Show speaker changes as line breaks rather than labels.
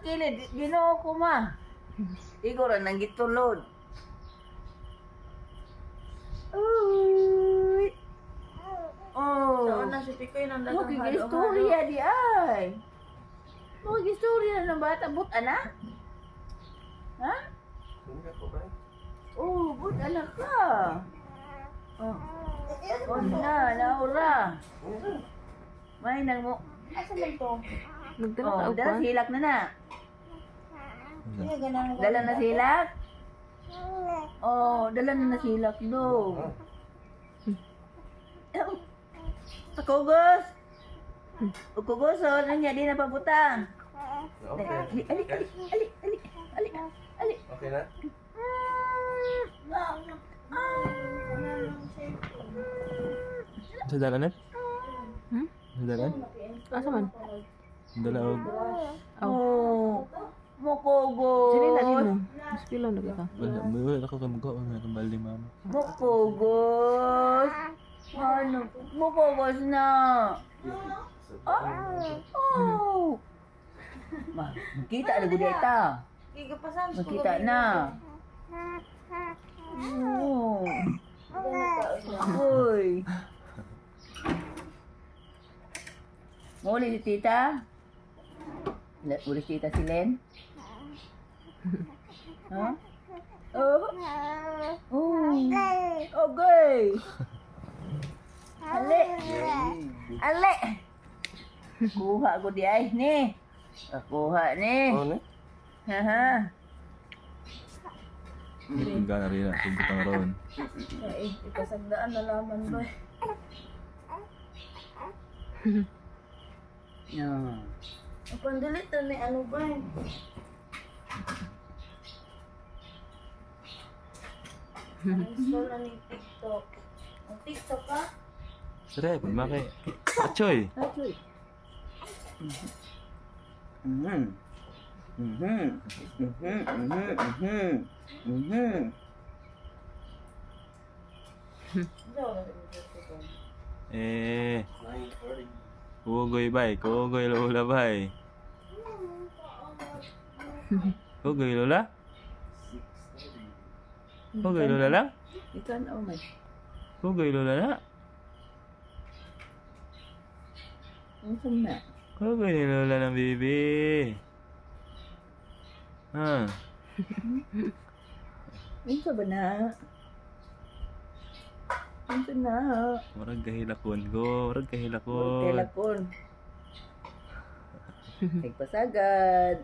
kilid, ginoo ko ma. Igor nang gitulod. Uy. Oh.
Saan na si Pikoy nang
Mo
dagang
istorya di ay. Mo istorya ng bata but ana? Ha? Oh, but anak ka. Oh. Oh na, Laura. May nang mo.
Asa man to?
Nagdala ka
Oh,
og
dala
kwan?
silak na na.
Iya ganang
Dala na silak? Oh, dala na silak do. Kugos. Kugos, oh, nanya di na pabutang. Ali, ali, ali, ali, ali, ali.
Okay na?
Sa dalanan?
Hmm?
Sa dalan?
Asa man?
Dala og
Oh, mo kugos.
Sili na din mo. Mas pilaw na kita.
wala ako kamagawa nga kambali mama.
Mo kugos. Ano? Mo kugos na. Oh. Ma, makita na gud ita.
Gigapasan ko.
Makita na. Oh. Uy. Muli si tita? Uli si tita si Len? Ha? Oh? Oh. Okay. Ale. Ale. Kuha ko di ay ni. Kuha ni.
Oh, ne?
Haha.
Ang gana rin ang butang ron.
Ay, ipasagdaan na laman ba?
Yeah.
Ang pandalit ni ano ba? Install na ni TikTok. Ang TikTok ka?
Sare, maki. Achoy.
Okay. Mhm. Mhm. Mhm. Mhm. Mhm. Mhm.
Daw na rin ito.
Kugoy bay, kugoy lola bay. Kugoy lola? Kugoy lola lang?
Ikan oh my.
Kugoy lola na?
Ang sama.
Kugoy ni lola ng bibi. Ha?
Ang sama na. Ang sama na.
Murag kahilakon ko, murag kahilakon.
Kailan kon. Nagpasagad.